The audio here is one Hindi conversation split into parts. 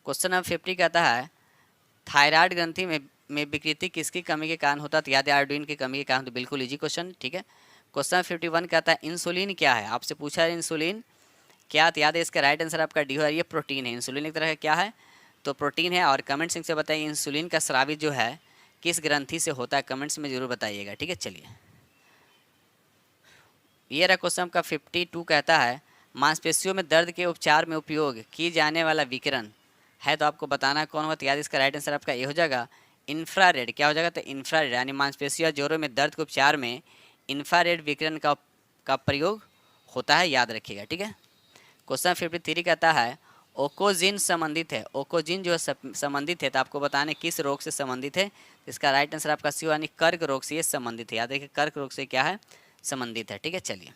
क्वेश्चन नंबर 50 कहता है थायराइड ग्रंथि में विकृति किसकी कमी के कारण होता है? तो याद है आयोडीन की कमी के कारण। तो बिल्कुल इजी क्वेश्चन, ठीक है। क्वेश्चन 51 कहता है इंसुलिन क्या है? आपसे पूछा है इंसुलिन क्या? तो याद है इसका राइट आंसर आपका डी है, ये प्रोटीन है। इंसुलिन एक तरह का क्या है? तो प्रोटीन है। और कमेंट सेक्शन से बताइए इंसुलिन का स्रावित जो है किस ग्रंथि से होता है, कमेंट्स में जरूर बताइएगा, ठीक है। चलिए ये रहा क्वेश्चन आपका 52 कहता है मांसपेशियों में दर्द के उपचार में उपयोग की जाने वाला विकिरण है, तो आपको बताना कौन होगा? तो याद इसका राइट आंसर आपका ये हो जाएगा इंफ्रारेड। क्या हो जाएगा? तो इंफ्रारेड, यानी मांसपेशियों जोड़ों में दर्द के उपचार में इंफ्रारेड विकिरण का प्रयोग होता है, याद रखिएगा, ठीक है। क्वेश्चन 53 कहता है ओकोजिन संबंधित है, ओकोजिन जो है संबंधित है, तो आपको बताना किस रोग से संबंधित है? इसका राइट आंसर आपका सी यानी कर्क रोग से ये संबंधित है। याद रखिए कर्क रोग से क्या है? संबंधित है, ठीक है। चलिए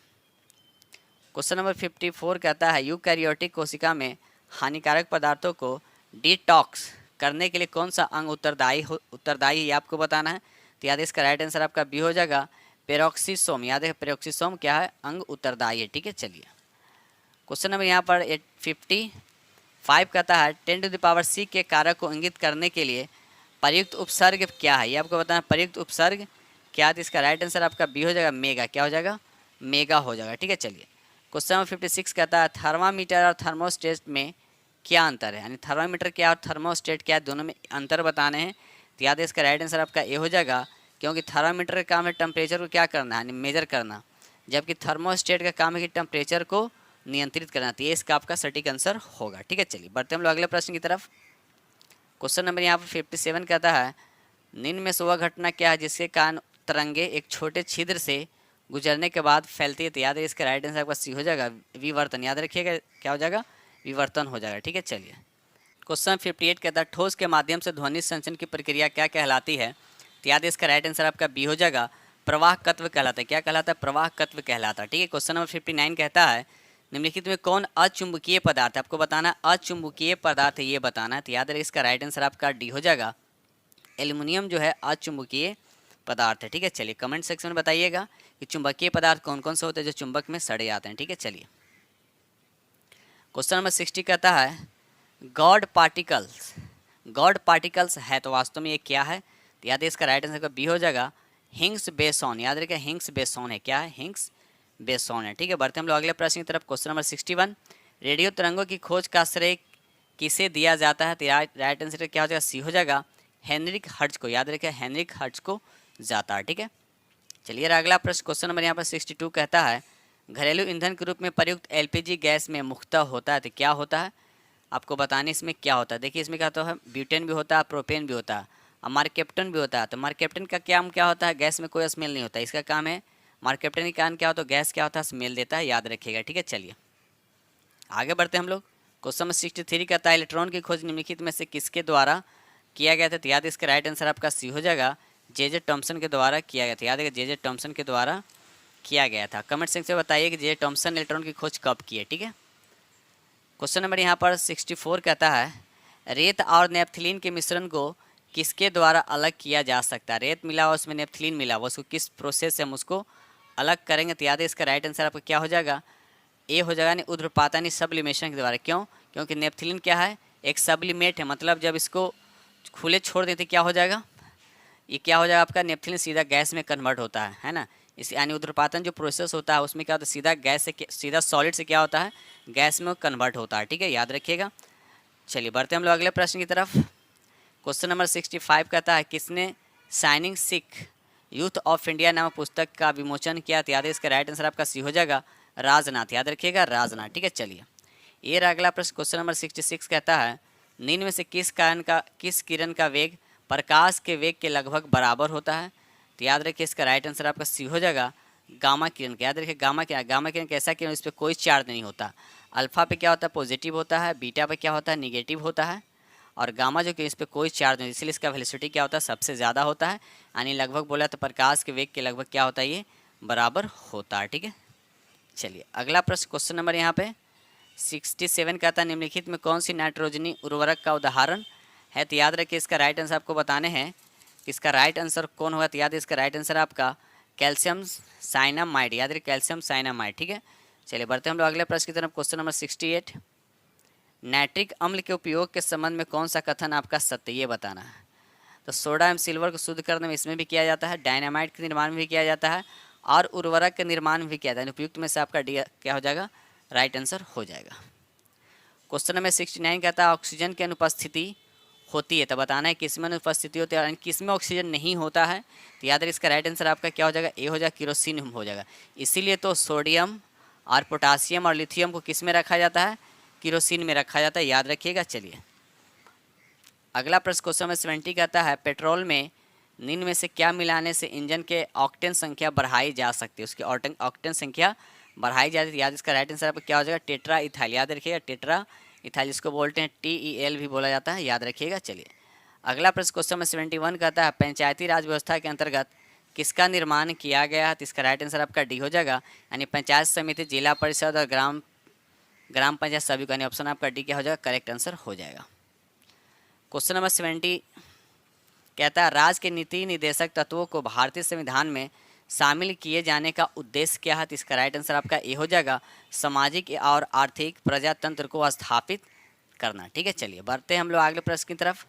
क्वेश्चन नंबर 54 कहता है यूकैरियोटिक कोशिका में हानिकारक पदार्थों को डिटॉक्स करने के लिए कौन सा अंग उत्तरदायी है, ये आपको बताना है। तो याद है इसका राइट आंसर आपका बी हो जाएगा पेरोक्सिसोम। याद है पेरोक्सिसोम क्या है? अंग उत्तरदायी है, ठीक है। चलिए क्वेश्चन नंबर यहाँ पर 55 कहता है 10⁻⁶ के कारक को इंगित करने के लिए प्रयुक्त उपसर्ग क्या है, ये आपको बताना। प्रयुक्त उपसर्ग क्या? तो इसका राइट आंसर आपका बी हो जाएगा मेगा। क्या हो जाएगा? मेगा हो जाएगा, ठीक है। चलिए क्वेश्चन नंबर 56 कहता है थर्मामीटर और थर्मोस्टेट में क्या अंतर है? यानी थर्मामीटर क्या और थर्मोस्टेट क्या, दोनों में अंतर बताने हैं। तो याद है इसका राइट आंसर आपका ए हो जाएगा, क्योंकि थर्मामीटर का काम है टेम्परेचर को क्या करना है, यानी मेजर करना, जबकि थर्मोस्टेट का काम है कि टेम्परेचर को नियंत्रित करना। तो ये इसका आपका सटीक आंसर होगा, ठीक है। चलिए बढ़ते हम लोग अगले प्रश्न की तरफ। क्वेश्चन नंबर यहाँ पर 57 कहता है निम्न में से वह घटना क्या है जिसके कारण तरंगे एक छोटे छिद्र से गुजरने के बाद फैलती है? तो याद है इसका राइट आंसर आपका सी हो जाएगा विवर्तन। याद रखिएगा क्या हो जाएगा? विवर्तन हो जाएगा, ठीक है। चलिए क्वेश्चन 58 कहता है ठोस के माध्यम से ध्वनि संचरण की प्रक्रिया क्या कहलाती है? तो याद है इसका राइट आंसर आपका बी हो जाएगा प्रवाहकत्व कहलाता है। क्या कहलाता है? प्रवाहकत्व कहलाता है, ठीक है। क्वेश्चन नंबर 59 कहता है निम्नलिखित में कौन अचुंबकीय पदार्थ है? आपको बताना अचुंबकीय पदार्थ है, ये बताना है। तो याद रहे इसका राइट आंसर आपका डी हो जाएगा एल्युमिनियम जो है अचुंबकीय पदार्थ है, ठीक है। चलिए कमेंट सेक्शन में बताइएगा कि चुंबकीय पदार्थ कौन कौन से होते हैं जो चुंबक में सड़े जाते हैं, ठीक है। चलिए क्वेश्चन नंबर 60 कहता है गॉड पार्टिकल्स है, तो वास्तव में ये क्या है? तो याद है इसका राइट आंसर का बी हो जाएगा हिंग्स बेसोन। याद रखिए हिंग्स बेसोन है, क्या है? हिंग्स बेसोन है, ठीक है। बढ़ते हम लोग अगले प्रश्न की तरफ। क्वेश्चन नंबर 61 रेडियो तरंगों की खोज का श्रेय किसे दिया जाता है? तो राइट आंसर क्या हो जाएगा? सी हो जाएगा हेनरिक हर्ट्ज को। याद रखिए हेनरिक हर्ट्ज को जाता है, ठीक है। चलिए अगला प्रश्न क्वेश्चन नंबर यहाँ पर 62 कहता है घरेलू ईंधन के रूप में प्रयुक्त एलपीजी गैस में मुख्यतः होता है, तो क्या होता है? आपको बताने इसमें क्या होता है। देखिए इसमें क्या होता है ब्यूटेन भी होता है, प्रोपेन भी होता है, और मार्केप्टन भी होता है। तो मार्केप्टन का काम क्या होता है? गैस में कोई स्मेल नहीं होता, इसका काम है मार्केप्टन का काम क्या होता है? गैस क्या होता है? स्मेल देता है, याद रखिएगा, ठीक है। चलिए आगे बढ़ते हम लोग। क्वेश्चन नंबर 63 कहता है इलेक्ट्रॉन की खोज निम्नलिखित में से किसके द्वारा किया गया था? तो याद इसका राइट आंसर आपका सी हो जाएगा जे टॉमसन के द्वारा किया गया था। याद है जे टॉमसन के द्वारा किया गया था। कमेंट सेक्शन में बताइए कि जे टॉमसन इलेक्ट्रॉन की खोज कब की है, ठीक है। क्वेश्चन नंबर यहाँ पर 64 कहता है रेत और नेपथिलीन के मिश्रण को किसके द्वारा अलग किया जा सकता है? रेत मिला हुआ उसमें नेपथिलीन मिला हुआ, उसको किस प्रोसेस से हम उसको अलग करेंगे? तो याद है इसका राइट आंसर आपका क्या हो जाएगा? ए हो जाएगा यानी ऊध्र्वपात यानी सब्लिमेशन के द्वारा। क्यों? क्योंकि नेपथिलीन क्या है? एक सब्लिमेट है, मतलब जब इसको खुले छोड़ देते क्या हो जाएगा? ये क्या हो जाएगा आपका? नेपथिलीन सीधा गैस में कन्वर्ट होता है ना। इस यानी ऊध्र्वपातन जो प्रोसेस होता है उसमें क्या होता है? सीधा गैस से सीधा सॉलिड से क्या होता है? गैस में कन्वर्ट होता है, ठीक है, याद रखिएगा। चलिए बढ़ते हम लोग अगले प्रश्न की तरफ। क्वेश्चन नंबर 65 कहता है किसने shining Sikh youth of India नामक पुस्तक का विमोचन किया? तो याद है इसका राइट आंसर आपका सी हो जाएगा राजनाथ। याद रखिएगा राजनाथ, ठीक है। चलिए ये अगला प्रश्न क्वेश्चन नंबर 66 कहता है निम्न में से किस किरण का वेग प्रकाश के वेग के लगभग बराबर होता है? तो याद रखिए इसका राइट आंसर आपका सी हो जाएगा गामा किरण। याद रखिए गामा किरण कैसा किरण? इस पर कोई चार्ज नहीं होता। अल्फा पे क्या होता है? पॉजिटिव होता है, बीटा पे क्या होता है? निगेटिव होता है, और गामा जो कि इस पर कोई चार्ज नहीं, इसलिए इसका वेलोसिटी क्या होता है? सबसे ज़्यादा होता है, यानी लगभग बोला तो प्रकाश के वेग के लगभग क्या होता है? ये बराबर होता है, ठीक है। चलिए अगला प्रश्न क्वेश्चन नंबर यहाँ पे 67 कहता है निम्नलिखित में कौन सी नाइट्रोजनी उर्वरक का उदाहरण है? तो याद रखिए इसका राइट आंसर आपको बताने हैं। इसका राइट आंसर कौन होगा? तो याद है इसका राइट आंसर आपका कैल्शियम साइनामाइड। याद रखिए कैल्शियम साइनामाइड, ठीक है। चलिए बढ़ते हम लोग अगले प्रश्न की तरफ। क्वेश्चन नंबर 68 नाइट्रिक अम्ल के उपयोग के संबंध में कौन सा कथन आपका सत्य, ये बताना है। तो सोडा एवं सिल्वर को शुद्ध करने में इसमें भी किया जाता है, डायनामाइट के निर्माण में भी किया जाता है और उर्वरक के निर्माण में भी किया जाता है। उपयुक्त में से आपका डी क्या हो जाएगा, राइट आंसर हो जाएगा। क्वेश्चन नंबर 69 कहता है ऑक्सीजन की अनुपस्थिति होती है तो बताना है किस में अनुपस्थिति होती है और किस में ऑक्सीजन नहीं होता है। तो याद रखिए इसका राइट आंसर आपका क्या हो जाएगा, ए हो जाएगा, केरोसिन हो जाएगा। इसीलिए तो सोडियम और पोटासियम और लिथियम को किस में रखा जाता है, केरोसिन में रखा जाता है, याद रखिएगा। चलिए अगला प्रश्न क्वेश्चन नंबर 70 कहता है पेट्रोल में निम्न में से क्या मिलाने से इंजन के ऑक्टेन संख्या बढ़ाई जा सकती है, उसकी ऑक्टेन संख्या बढ़ाई जाती है। याद इसका राइट आंसर आपका क्या हो जाएगा, टेट्रा इथाइल, याद रखिएगा टेट्रा इथाइल, इसको बोलते हैं TEL भी बोला जाता है, याद रखिएगा। चलिए अगला प्रश्न क्वेश्चन नंबर 71 कहता है पंचायती राज व्यवस्था के अंतर्गत किसका निर्माण किया गया है। तो इसका राइट आंसर आपका डी हो जाएगा, यानी पंचायत समिति, जिला परिषद और ग्राम पंचायत सभी का, यानी ऑप्शन आपका डी क्या हो जाएगा, करेक्ट आंसर हो जाएगा। क्वेश्चन नंबर 70 कहता है राज्य के नीति निर्देशक तत्वों को भारतीय संविधान में शामिल किए जाने का उद्देश्य क्या है। तो इसका राइट आंसर आपका ए हो जाएगा, सामाजिक और आर्थिक प्रजातंत्र को स्थापित करना। ठीक है, चलिए बढ़ते हैं हम लोग अगले प्रश्न की तरफ।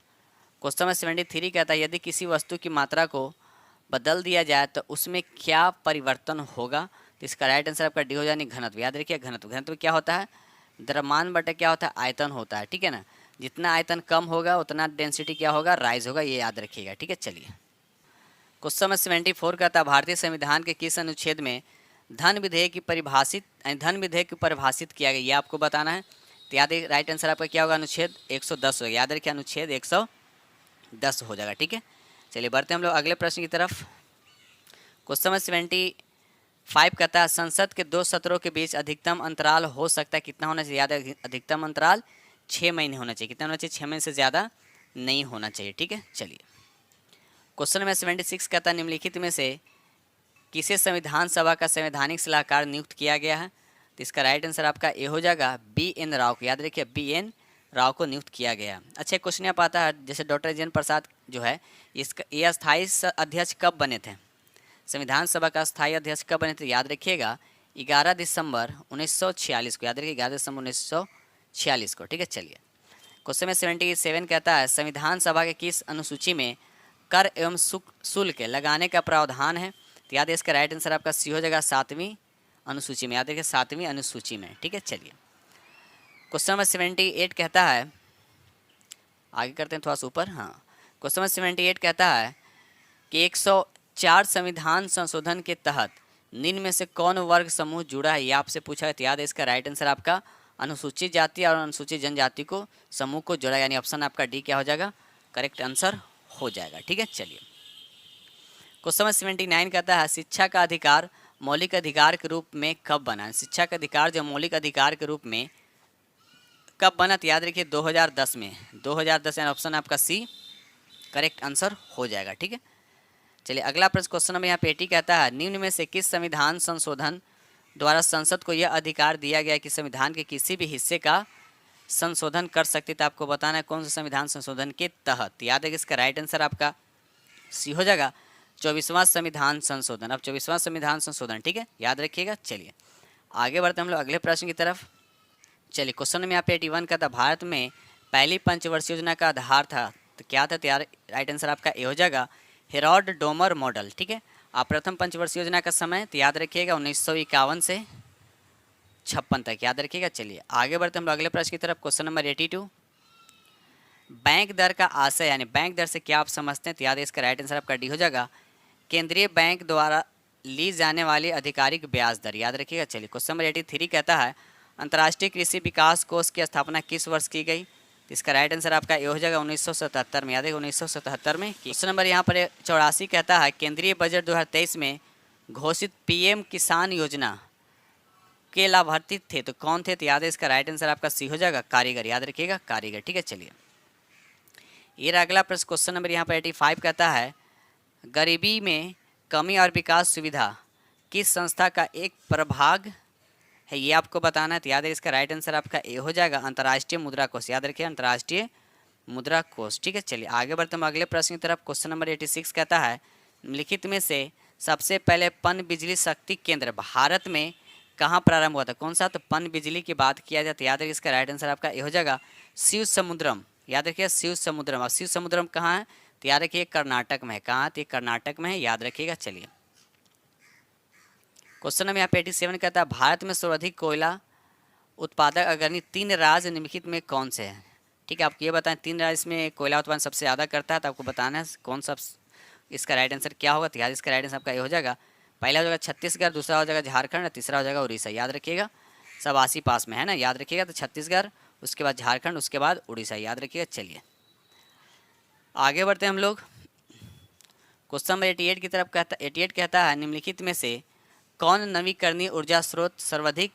क्वेश्चन नंबर 73 कहता है यदि किसी वस्तु की मात्रा को बदल दिया जाए तो उसमें क्या परिवर्तन होगा। तो इसका राइट आंसर आपका डी हो जाए, घनत्व। याद रखिए घनत्व क्या होता है, द्रव्यमान बटे क्या होता है, आयतन होता है। ठीक है ना, जितना आयतन कम होगा उतना डेंसिटी क्या होगा, राइज होगा, ये याद रखिएगा। ठीक है, चलिए क्वेश्चन नंबर 74 कहता है भारतीय संविधान के किस अनुच्छेद में धन विधेयक की परिभाषित किया गया, ये आपको बताना है। तो याद राइट आंसर आपका क्या होगा, अनुच्छेद 110 होगा, याद रखिए अनुच्छेद 110 हो जाएगा। ठीक है, चलिए बढ़ते हैं हम लोग अगले प्रश्न की तरफ। क्वेश्चन नंबर 75 कहता है संसद के 2 सत्रों के बीच अधिकतम अंतराल हो सकता है कितना होना चाहिए। याद है अधिकतम अंतराल 6 महीने होना चाहिए। कितना होना चाहिए, 6 महीने से ज़्यादा नहीं होना चाहिए। ठीक है, चलिए क्वेश्चन नंबर 76 कहता है निम्नलिखित में से किसे संविधान सभा का संवैधानिक सलाहकार नियुक्त किया गया है। तो इसका राइट आंसर आपका ए हो जाएगा, BN राव को। याद रखिए BN राव को नियुक्त किया गया। अच्छा क्वेश्चन यहाँ पाता है जैसे डॉक्टर राजेंद्र प्रसाद जो है इसका ये अस्थायी अध्यक्ष कब बने थे, संविधान सभा का अस्थायी अध्यक्ष कब बने थे। याद रखिएगा 11 दिसंबर 1946 को। याद रखिए 11 दिसंबर 1946 को। ठीक है, चलिए क्वेश्चन में 77 कहता है संविधान सभा के किस अनुसूची में कर एवं शुल्क लगाने का प्रावधान है। तो याद है इसका राइट आंसर आपका सी हो जाएगा, 7वीं अनुसूची में। याद रखिए 7वीं अनुसूची में। ठीक है, चलिए क्वेश्चन नंबर 78 कहता है, आगे करते हैं थोड़ा सा ऊपर। हाँ, क्वेश्चन नंबर 78 कहता है कि 104 संविधान संशोधन के तहत निम्न में से कौन वर्ग समूह जुड़ा है, ये आपसे पूछा है। तो याद है इसका राइट आंसर आपका अनुसूचित जाति और अनुसूचित जनजाति को समूह को जोड़ा, यानी ऑप्शन आपका डी क्या हो जाएगा, करेक्ट आंसर हो जाएगा। ठीक है, चलिए क्वेश्चन नंबर 79 कहता है शिक्षा का अधिकार मौलिक अधिकार के रूप में कब बना। शिक्षा का अधिकार जो मौलिक अधिकार के रूप में कब बना। तो याद रखिए 2010 में। 2010 यानी ऑप्शन आपका सी करेक्ट आंसर हो जाएगा। ठीक है, चलिए अगला प्रश्न क्वेश्चन नंबर यहाँ पे 80 कहता है निम्न में से किस संविधान संशोधन द्वारा संसद को यह अधिकार दिया गया कि संविधान के किसी भी हिस्से का संशोधन कर सकती। तो आपको बताना है कौन सा संविधान संशोधन के तहत। याद है कि इसका राइट आंसर आपका सी हो जाएगा, 24वां संविधान संशोधन। अब 24वां संविधान संशोधन। ठीक है, याद रखिएगा। चलिए आगे बढ़ते हम लोग अगले प्रश्न की तरफ। चलिए क्वेश्चन में यहाँ पे 81 का था भारत में पहली पंचवर्षीय योजना का आधार था। तो क्या था, तैयार राइट आंसर आपका ए हो जाएगा, हेरोल्ड डोमर मॉडल। ठीक है, आप प्रथम पंचवर्षीय योजना का समय तो याद रखिएगा 1951 से 56 तक, याद रखिएगा। चलिए आगे बढ़ते हम लोग अगले प्रश्न की तरफ। क्वेश्चन नंबर 82 बैंक दर का आशय, यानी बैंक दर से क्या आप समझते हैं। तो याद है इसका राइट आंसर आपका डी हो जाएगा, केंद्रीय बैंक द्वारा ली जाने वाली आधिकारिक ब्याज दर। याद रखिएगा। चलिए क्वेश्चन नंबर 83 कहता है अंतर्राष्ट्रीय कृषि विकास कोष की स्थापना किस वर्ष की गई। तो इसका राइट आंसर आपका ये हो जाएगा 1977 में। याद है 1977 में। क्वेश्चन नंबर यहाँ पर 84 कहता है केंद्रीय बजट 2023 में घोषित PM किसान योजना के लाभार्थी थे तो कौन थे। तो याद है इसका राइट आंसर आपका सी हो जाएगा, कारीगर। याद रखिएगा, कारीगर। ठीक है, चलिए ये अगला प्रश्न क्वेश्चन नंबर यहाँ पर 85 कहता है गरीबी में कमी और विकास सुविधा किस संस्था का एक प्रभाग है, ये आपको बताना है। तो याद है इसका राइट आंसर आपका ए हो जाएगा, अंतर्राष्ट्रीय मुद्रा कोष। याद रखिए अंतर्राष्ट्रीय मुद्रा कोष। ठीक है, चलिए आगे बढ़ते हम अगले प्रश्न की तरफ। क्वेश्चन नंबर 86 कहता है निम्नलिखित में से सबसे पहले पन बिजली शक्ति केंद्र भारत में कहाँ प्रारंभ हुआ था, कौन सा, तो पनबिजली की बात किया जाए तो याद रखिए इसका राइट आंसर आपका ये हो जाएगा शिव समुद्रम। याद रखिए शिव समुद्रम। अब शिव समुद्रम कहाँ है, तो याद रखिए कर्नाटक में है। कहाँ, तो ये कर्नाटक में है, याद रखिएगा। चलिए क्वेश्चन नंबर यहाँ पे 87 कहता है भारत में सर्वाधिक कोयला उत्पादक अग्रणी 3 राज्य निम्नलिखित में कौन से हैं। ठीक है, आपको ये बताएं 3 राज्य इसमें कोयला उत्पादन सबसे ज़्यादा करता है, तो आपको बताना है कौन सा इसका राइट आंसर क्या होगा। तो याद इसका राइट आंसर आपका ये हो जाएगा, पहला हो जाएगा छत्तीसगढ़, दूसरा हो जाएगा झारखंड, तीसरा हो जाएगा उड़ीसा। याद रखिएगा, सब आस ही पास में है ना, याद रखिएगा। तो छत्तीसगढ़, उसके बाद झारखंड, उसके बाद उड़ीसा, याद रखिएगा। चलिए आगे बढ़ते हैं हम लोग। क्वेश्चन नंबर 88 की तरफ कहता 88 कहता है निम्नलिखित में से कौन नवीकरणीय ऊर्जा स्रोत सर्वाधिक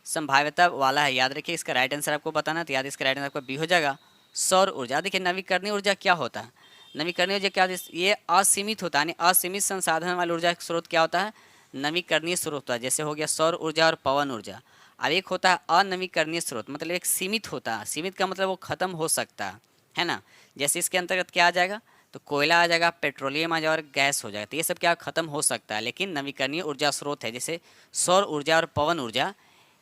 संभाव्यता वाला है। याद रखिए इसका राइट आंसर आपको बताना, तो याद इसका राइट आंसर आपका बी हो जाएगा सौर ऊर्जा। देखिए नवीकरणीय ऊर्जा क्या होता है, नवीकरणीय ऊर्जा क्या होता है, ये असीमित होता है, यानी असीमित संसाधन वाला ऊर्जा स्रोत क्या होता है, नवीकरणीय स्रोत होता है। जैसे हो गया सौर ऊर्जा और पवन ऊर्जा। अब एक होता है अनवीकरणीय स्रोत, मतलब एक सीमित होता है। सीमित का मतलब वो खत्म हो सकता है ना। जैसे इसके अंतर्गत क्या आ जाएगा, तो कोयला आ जाएगा, पेट्रोलियम आ जाएगा और गैस हो जाएगा। तो ये सब क्या खत्म हो सकता है, लेकिन नवीकरणीय ऊर्जा स्रोत है जैसे सौर ऊर्जा और पवन ऊर्जा,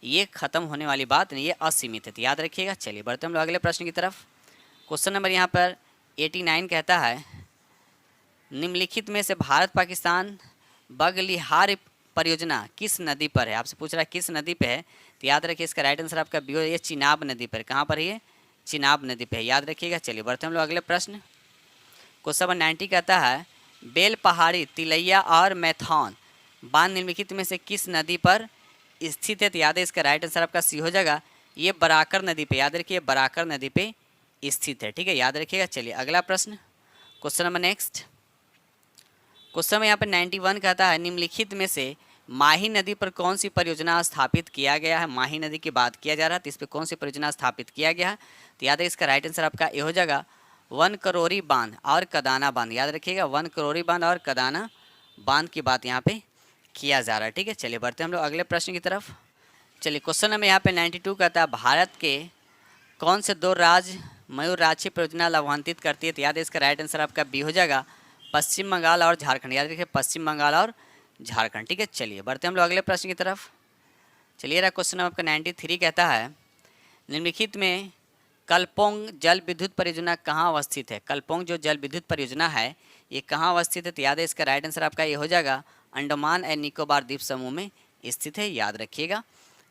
ये खत्म होने वाली बात नहीं, ये असीमित है। तो याद रखिएगा। चलिए बढ़ते हम लोग अगले प्रश्न की तरफ। क्वेश्चन नंबर यहाँ पर 89 कहता है निम्नलिखित में से भारत पाकिस्तान बगलिहार परियोजना किस नदी पर है। आपसे पूछ रहा है किस नदी पे है, तो याद रखिए इसका राइट आंसर आपका बी, ये चिनाब नदी पर। कहाँ पर है ये, चिनाब नदी पे है, याद रखिएगा। चलिए बढ़ते हम लोग अगले प्रश्न। क्वेश्चन नंबर 90 कहता है बेल पहाड़ी, तिलैया और मैथौन बांध निम्नलिखित में से किस नदी पर स्थित है। तो याद है इसका राइट आंसर आपका सी हो जाएगा, ये बराकर नदी पे, याद रखिए बराकर नदी पे स्थित है। ठीक है, याद रखिएगा। चलिए अगला प्रश्न, क्वेश्चन नंबर नेक्स्ट। क्वेश्चन में यहाँ पर 91 कहता है निम्नलिखित में से माही नदी पर कौन सी परियोजना स्थापित किया गया है। माही नदी की बात किया जा रहा है, तो इस पर कौन सी परियोजना स्थापित किया गया है। तो याद है इसका राइट आंसर आपका ये हो जाएगा वन करोरी बांध और कदाना बांध। याद रखिएगा वन करोरी बांध और कदाना बांध की बात यहाँ पे किया जा रहा है। ठीक है, चलिए बढ़ते हम लोग अगले प्रश्न की तरफ। चलिए क्वेश्चन नंबर यहाँ पे 92 कहता है भारत के कौन से 2 राज्य मयूराक्षी परियोजना लाभान्वित करती है। तो याद है इसका राइट आंसर आपका बी हो जाएगा पश्चिम बंगाल और झारखंड। याद रखिए पश्चिम बंगाल और झारखंड। ठीक है, चलिए बढ़ते हम लोग अगले प्रश्न की तरफ। चलिए रहा क्वेश्चन आपका 93 कहता है निम्नलिखित में कलपोंग जल विद्युत परियोजना कहाँ अवस्थित है। कलपोंग जो जल विद्युत परियोजना है ये कहाँ अवस्थित है। तो याद है इसका राइट आंसर आपका ये हो जाएगा अंडमान एंड निकोबार द्वीप समूह में स्थित है, याद रखिएगा।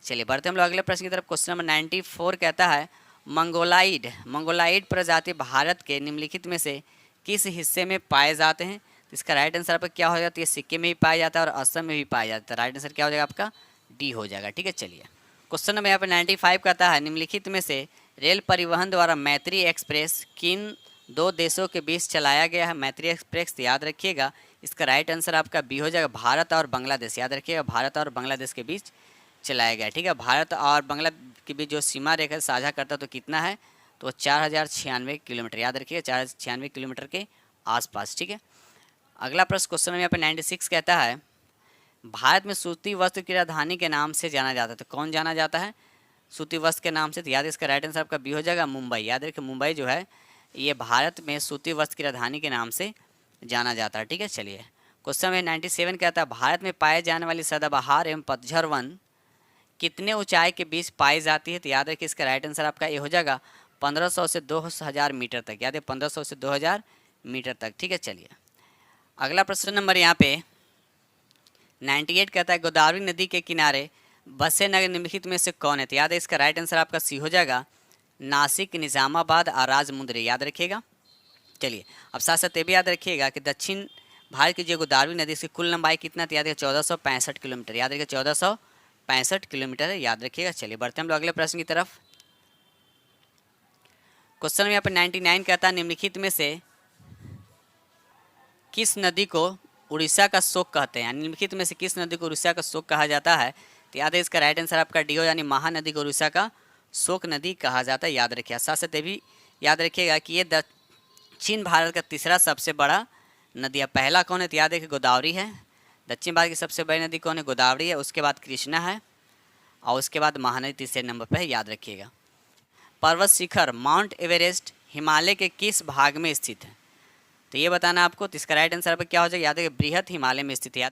चलिए बढ़ते हम लोग अगले प्रश्न की तरफ। क्वेश्चन नंबर 94 कहता है मंगोलाइड प्रजाति भारत के निम्नलिखित में से किस हिस्से में पाए जाते हैं। तो इसका राइट आंसर आपका क्या हो जाता है, ये सिक्किम में भी पाया जाता है और असम में भी पाया जाता है। राइट आंसर क्या हो जाएगा आपका डी हो जाएगा। ठीक है, चलिए क्वेश्चन नंबर यहाँ पर 95 कहता है निम्नलिखित में से रेल परिवहन द्वारा मैत्री एक्सप्रेस किन 2 देशों के बीच चलाया गया है। मैत्री एक्सप्रेस याद रखिएगा इसका राइट आंसर आपका बी हो जाएगा भारत और बांग्लादेश। याद रखिएगा भारत और बांग्लादेश के बीच चलाया गया। ठीक है, भारत और बांग्लादेश के बीच जो सीमा रेखा साझा करता तो कितना है, तो 4096 किलोमीटर। याद रखिएगा 4096 किलोमीटर के आसपास। ठीक है, अगला प्रश्न क्वेश्चन में यहाँ पे 96 कहता है भारत में सूती वस्त्र की राजधानी के नाम से जाना जाता है। तो कौन जाना जाता है सूती वस्त्र के नाम से। तो याद इसका राइट आंसर आपका बी हो जाएगा मुंबई। याद रखिए मुंबई जो है ये भारत में सूती वस्त्र की राजधानी के नाम से जाना जाता है। ठीक है, चलिए क्वेश्चन में 97 कहता है भारत में पाए जाने वाली सदाबहार एवं पतझड़ वन कितने ऊंचाई के बीच पाई जाती है। तो याद रखिए इसका राइट आंसर आपका ये हो जाएगा 1500 से 2000 मीटर तक। याद है 1500 से 2000 मीटर तक। ठीक है, चलिए अगला प्रश्न नंबर यहाँ पे 98 कहता है गोदावरी नदी के किनारे बसे नगर निम्नलिखित में से कौन है। तो याद है इसका राइट आंसर आपका सी हो जाएगा नासिक, निजामाबाद और राजमुंदरी। याद रखिएगा। चलिए अब साथ साथ ये भी याद रखिएगा कि दक्षिण भारत की जो गोदावरी नदी की कुल लंबाई कितना, तो याद है 1465 किलोमीटर। याद रखिए 1465 किलोमीटर है, याद रखिएगा। चलिए बढ़ते हम लोग अगले प्रश्न की तरफ। क्वेश्चन में यहाँ पर 99 कहता है निम्नलिखित में से किस नदी को उड़ीसा का शोक कहते हैं। निम्नलिखित में से किस नदी को उड़ीसा का शोक कहा जाता है। तो याद है इसका राइट आंसर आपका डी हो, यानी महानदी को उड़ीसा का शोक नदी कहा जाता है। याद रखिए साथ साथ ये भी याद रखिएगा कि ये दक्षिण भारत का तीसरा सबसे बड़ा नदी है। पहला कौन है, तो याद है कि गोदावरी है। दक्षिण भारत की सबसे बड़ी नदी कौन है, गोदावरी है। उसके बाद कृष्णा है और उसके बाद महानदी तीसरे नंबर पर है, याद रखिएगा। पर्वत शिखर माउंट एवरेस्ट हिमालय के किस भाग में स्थित है। तो ये बताना आपको। तो इसका राइट आंसर आपका क्या हो जाएगा, याद है बृहद हिमालय में स्थित है।